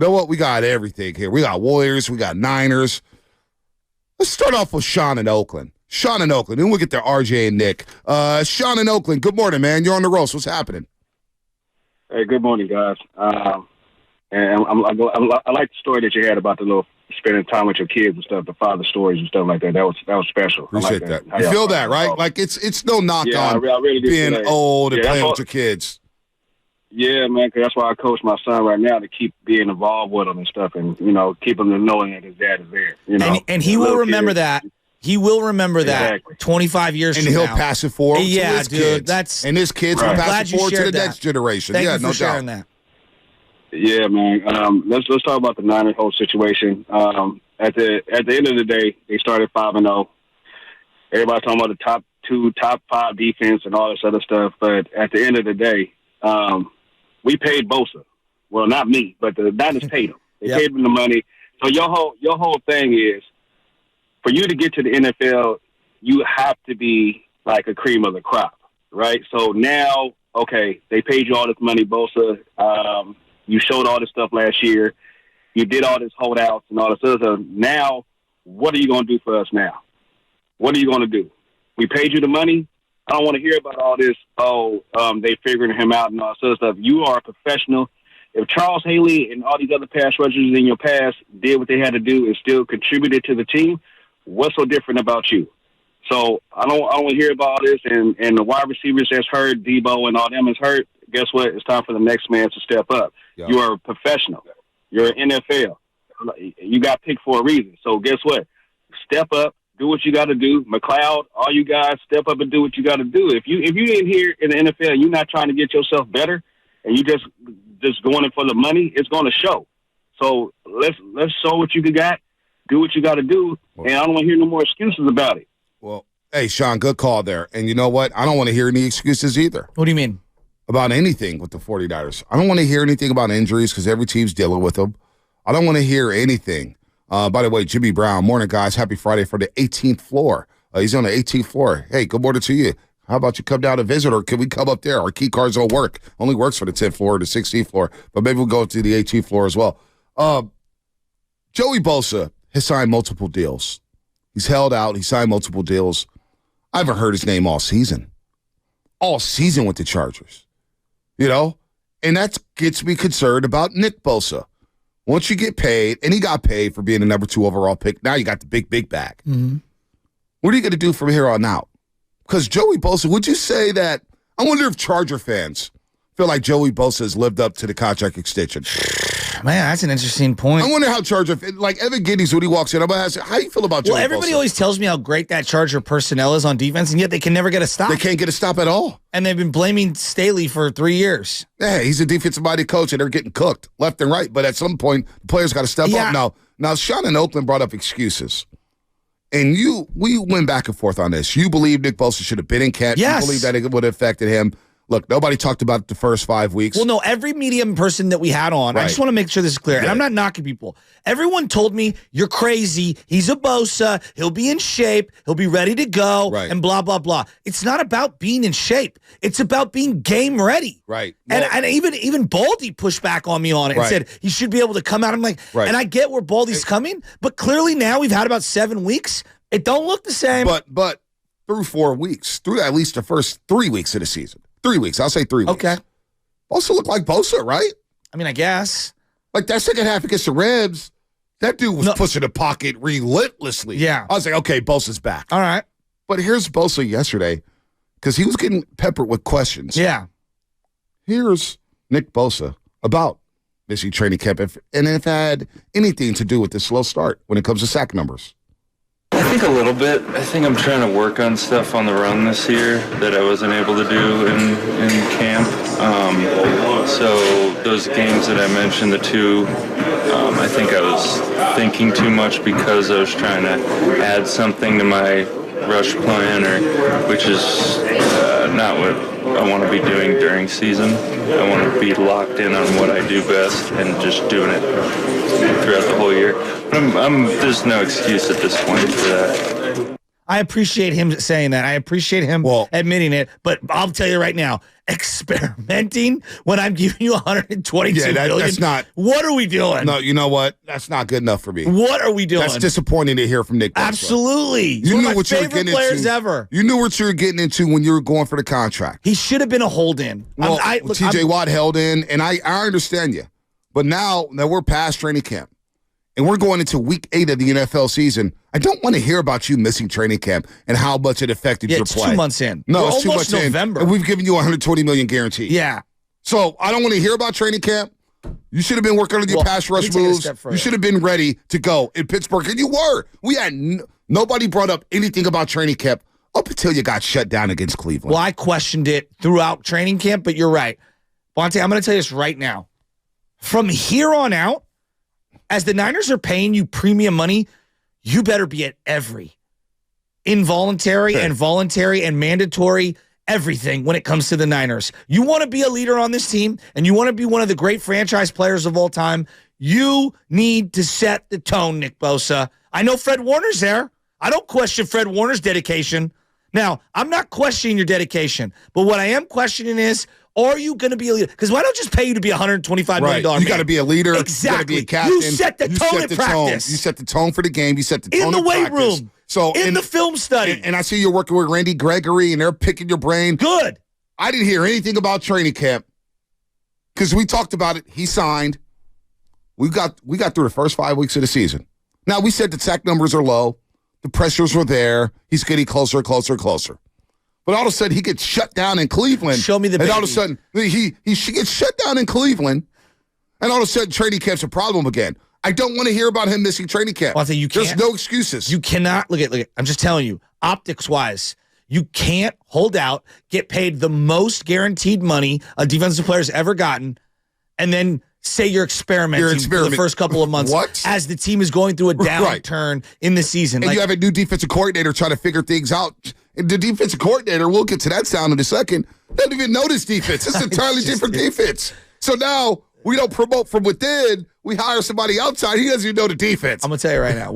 You know what? We got everything here. We got Warriors. We got Niners. Let's start off with Sean in Oakland. Sean in Oakland. Then we'll get to RJ and Nick. Sean in Oakland, good morning, man. You're on the roast. What's happening? Hey, good morning, guys. And I like the story that you had about the little spending time with your kids and stuff, the father stories and stuff like that. That was special. Appreciate that. You feel that, right? Like it's no knock on I really being old and playing with your kids. Yeah, man, because that's why I coach my son right now, to keep being involved with him and stuff, and keep him to knowing that his dad is there. And he will remember that. He will remember that 25 years from now. And he'll pass it forward to his kids. And his kids will pass it forward to the next generation. Thank you for no sharing doubt. that. Yeah, man. Let's talk about the Niners whole situation. At the end of the day, they started 5-0. Everybody talking about the top 5 defense and all this other stuff. But at the end of the day, we paid Bosa. Well, not me, but the Niners paid him. They paid him the money. So your whole thing is, for you to get to the NFL, you have to be like a cream of the crop, right? So now, okay, they paid you all this money, Bosa. You showed all this stuff last year. You did all this holdouts and all this other stuff. Now, what are you going to do for us now? What are you going to do? We paid you the money. I don't want to hear about all this, they figuring him out and all this other stuff. You are a professional. If Charles Haley and all these other pass rushers in your past did what they had to do and still contributed to the team, what's so different about you? So I don't want to hear about all this, and the wide receivers that's hurt, Debo and all them is hurt. Guess what? It's time for the next man to step up. Yeah. You are a professional. You're an NFL. You got picked for a reason. So guess what? Step up, do what you got to do. McLeod, all you guys, step up and do what you got to do. If you ain't here in the NFL, you're not trying to get yourself better, and you just going in for the money, it's going to show. So let's show what you got. Do what you got to do, and I don't want to hear no more excuses about it. Well, hey, Sean, good call there. And you know what? I don't want to hear any excuses either. What do you mean? About anything with the 49ers. I don't want to hear anything about injuries because every team's dealing with them. I don't want to hear anything. By the way, Jimmy Brown, morning, guys. Happy Friday for the 18th floor. He's on the 18th floor. Hey, good morning to you. How about you come down to visit, or can we come up there? Our key cards don't work. Only works for the 10th floor or the 16th floor, but maybe we'll go to the 18th floor as well. Joey Bosa has signed multiple deals. He's held out. He signed multiple deals. I haven't heard his name all season. All season with the Chargers. And that gets me concerned about Nick Bosa. Once you get paid, and he got paid for being the number 2 overall pick, now you got the big bag. Mm-hmm. What are you going to do from here on out? Because Joey Bosa, would you say that, I wonder if Charger fans feel like Joey Bosa has lived up to the contract extension? Man, that's an interesting point. I wonder how Charger, like Evan Giddings, when he walks in, I'm going to ask, how do you feel about Joey Bosa? Well, everybody always tells me how great that Charger personnel is on defense, and yet they can never get a stop. They can't get a stop at all. And they've been blaming Staley for 3 years. Yeah, he's a defensive-minded coach, and they're getting cooked left and right. But at some point, the players got to step up. Now, Sean in Oakland brought up excuses. And we went back and forth on this. You believe Nick Bosa should have been in camp. Yes. You believe that it would have affected him. Look, nobody talked about the first 5 weeks. Well, no, every medium person that we had on, I just want to make sure this is clear, and I'm not knocking people. Everyone told me, you're crazy, he's a Bosa, he'll be in shape, he'll be ready to go, and blah, blah, blah. It's not about being in shape. It's about being game ready. Right. Well, and even Baldy pushed back on me on it and said he should be able to come out. I'm like, and I get where Baldy's coming, but clearly now we've had about 7 weeks. It don't look the same. But through 4 weeks, through at least the first 3 weeks of the season. 3 weeks. I'll say 3 weeks. Okay. Bosa looked like Bosa, right? I mean, I guess. Like that second half against the Reds, that dude was pushing the pocket relentlessly. Yeah. I was like, okay, Bosa's back. All right. But here's Bosa yesterday, because he was getting peppered with questions. Yeah. Here's Nick Bosa about missing training camp and if it had anything to do with the slow start when it comes to sack numbers. I think a little bit. I think I'm trying to work on stuff on the run this year that I wasn't able to do in camp. So those games that I mentioned, the 2, I think I was thinking too much because I was trying to add something to my rush plan, which is not what I want to be doing during season. I want to be locked in on what I do best and just doing it throughout the whole year. But there's no excuse at this point for that. I appreciate him saying that. I appreciate him admitting it. But I'll tell you right now, experimenting when I'm giving you $122 million. That's not. What are we doing? No, you know what? That's not good enough for me. What are we doing? That's disappointing to hear from Nick Bosa. Absolutely. You knew what you were getting into. Ever. You knew what you were getting into when you were going for the contract. He should have been a hold-in. Well, TJ Watt held in, and I understand you. But now that we're past training camp, and we're going into week 8 of the NFL season, I don't want to hear about you missing training camp and how much it affected your play. It's 2 months in. No, we're it's 2 months November. in. And we've given you $120 million guaranteed. Yeah. So I don't want to hear about training camp. You should have been working on your pass rush moves. You should have been ready to go in Pittsburgh, and you were. We had nobody brought up anything about training camp up until you got shut down against Cleveland. Well, I questioned it throughout training camp, but you're right. Bonte, I'm going to tell you this right now. From here on out, as the Niners are paying you premium money, you better be at every involuntary and voluntary and mandatory everything when it comes to the Niners. You want to be a leader on this team, and you want to be one of the great franchise players of all time, you need to set the tone, Nick Bosa. I know Fred Warner's there. I don't question Fred Warner's dedication. Now, I'm not questioning your dedication, but what I am questioning is, are you going to be a leader? Because why don't just pay you to be $125 million man? You got to be a leader. Exactly. You got to be a captain. You set the tone in practice. You set the tone for the game. You set the tone in the weight practice. room. So in the film study. And I see you're working with Randy Gregory, and they're picking your brain. Good. I didn't hear anything about training camp because we talked about it. He signed. We got through the first 5 weeks of the season. Now, we said the sack numbers are low. The pressures were there. He's getting closer, closer, closer. But all of a sudden, he gets shut down in Cleveland. Show me the baby. And all of a sudden, he gets shut down in Cleveland. And all of a sudden, training camp's a problem again. I don't want to hear about him missing training camp. Well, There's no excuses. You cannot, look at, I'm just telling you, optics-wise, you can't hold out, get paid the most guaranteed money a defensive player's ever gotten, and then say you're experimenting for the first couple of months as the team is going through a downturn in the season. And you have a new defensive coordinator trying to figure things out. And the defensive coordinator, we'll get to that sound in a second, doesn't even know this defense. It's an entirely different defense. So now we don't promote from within. We hire somebody outside. He doesn't even know the defense. I'm going to tell you right now,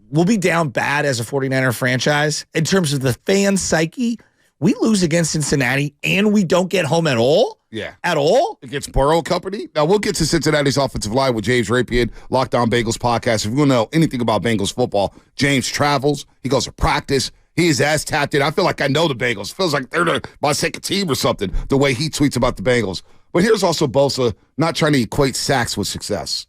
we'll be down bad as a 49er franchise. In terms of the fan psyche, we lose against Cincinnati and we don't get home at all? Yeah. At all? Against Burrow Company? Now, we'll get to Cincinnati's offensive line with James Rapian, Locked On Bengals podcast. If you want to know anything about Bengals football, James travels. He goes to practice. He is as tapped in. I feel like I know the Bengals. Feels like they're my second team or something, the way he tweets about the Bengals. But here's also Bosa not trying to equate sacks with success.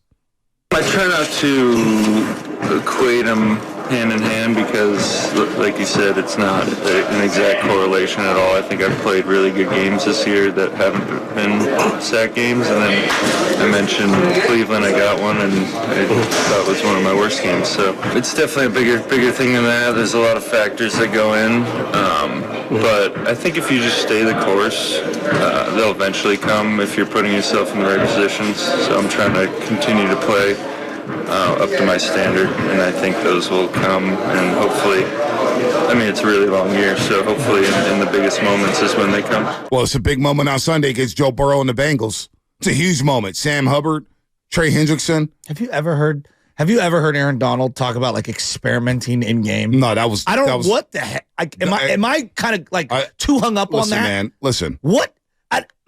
I try not to equate them hand in hand because, like you said, it's not an exact correlation at all. I think I've played really good games this year that haven't been sack games. And then I mentioned Cleveland. I got one, and I thought it was one of my worst games. So it's definitely a bigger thing than that. There's a lot of factors that go in. But I think if you just stay the course, they'll eventually come if you're putting yourself in the right positions. So I'm trying to continue to play up to my standard, and I think those will come, and hopefully, I mean, it's a really long year, so hopefully in the biggest moments is when they come. Well, it's a big moment on Sunday against Joe Burrow and the Bengals. It's a huge moment. Sam Hubbard, Trey Hendrickson. Have you ever heard Aaron Donald talk about like experimenting in game? No, that was. What the heck? Am I kind of like too hung up on that? Man, listen. What?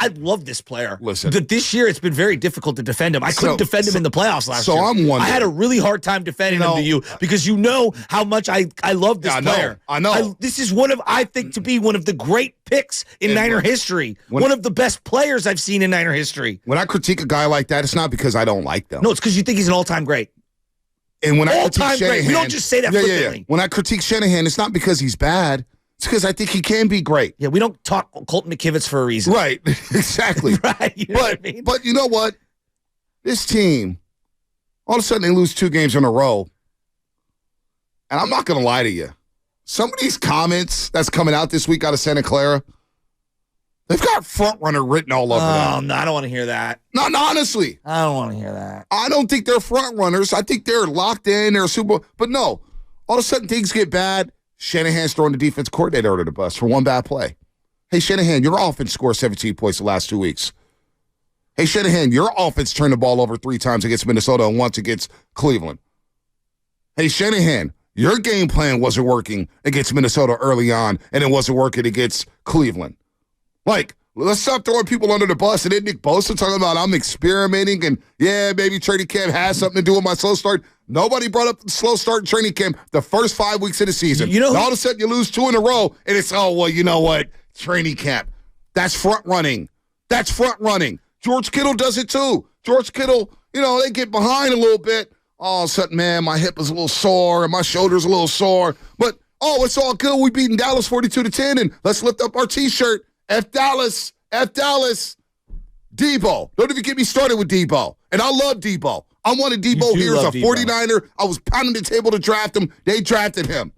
I love this player. Listen. This year it's been very difficult to defend him. I couldn't defend him in the playoffs last year. So I'm wondering. I had a really hard time defending him to you because you know how much I love this player. I know. This is I think to be one of the great picks in Niner history. One of the best players I've seen in Niner history. When I critique a guy like that, it's not because I don't like them. No, it's because you think he's an all-time great. And when I critique all-time great. We don't just say that flippantly. When I critique Shanahan, it's not because he's bad. It's because I think he can be great. Yeah, we don't talk Colton McKivitz for a reason. Right, exactly. Right, you know what I mean? But you know what? This team, all of a sudden they lose 2 games in a row. And I'm not going to lie to you. Some of these comments that's coming out this week out of Santa Clara, they've got front runner written all over them. Oh, no, I don't want to hear that. No, honestly. I don't want to hear that. I don't think they're front runners. I think they're locked in. They're Super Bowl. But no, all of a sudden things get bad. Shanahan's throwing the defense coordinator under the bus for one bad play. Hey, Shanahan, your offense scored 17 points the last 2 weeks. Hey, Shanahan, your offense turned the ball over 3 times against Minnesota and once against Cleveland. Hey, Shanahan, Your game plan wasn't working against Minnesota early on, and it wasn't working against Cleveland. Like, let's stop throwing people under the bus. And then Nick Bosa talking about I'm experimenting and, yeah, maybe training camp has something to do with my slow start. Nobody brought up the slow start in training camp the first 5 weeks of the season. And all of a sudden you lose 2 in a row, and it's, oh, well, you know what? Training camp. That's front running. That's front running. George Kittle does it too. George Kittle, they get behind a little bit. All of a sudden, man, my hip is a little sore and my shoulder's a little sore. But, it's all good. We beating Dallas 42-10, and let's lift up our T-shirt. F Dallas. F Dallas. Debo. Don't even get me started with Debo. And I love Debo. I wanted Debo here as a 49er. I was pounding the table to draft him. They drafted him.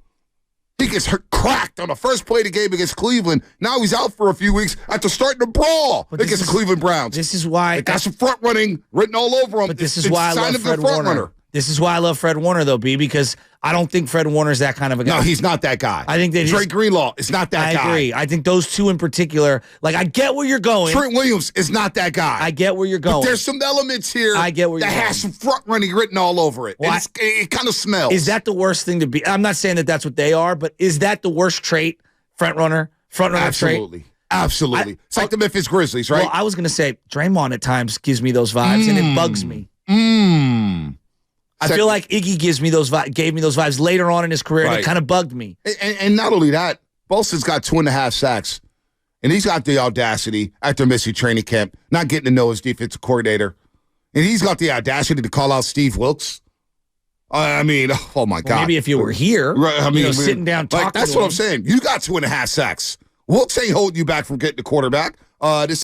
He gets cracked on the first play of the game against Cleveland. Now he's out for a few weeks after starting to brawl against the Cleveland Browns. This is why. They got some front running written all over him. But this is why I love Fred Warner. This is why I love Fred Warner, though, B, because I don't think Fred Warner's that kind of a guy. No, he's not that guy. I think that Dre Greenlaw is not that guy. I agree. I think those two in particular, I get where you're going. Trent Williams is not that guy. I get where you're going. But there's some elements here I get where you're that going. has some front running written all over it. Well, it kind of smells. Is that the worst thing to be? I'm not saying that that's what they are, but is that the worst trait, front runner Absolutely. trait? Absolutely. It's like the Memphis Grizzlies, right? Well, I was going to say Draymond at times gives me those vibes, and it bugs me. I feel like Iggy gave me those vibes later on in his career, and it kind of bugged me. And not only that, Bosa's got 2.5 sacks, and he's got the audacity after missing training camp, not getting to know his defensive coordinator, and he's got the audacity to call out Steve Wilkes. I mean, oh my God! Maybe if you were here, right, sitting down talking. That's what I'm saying. You got 2.5 sacks. Wilkes ain't holding you back from getting the quarterback. This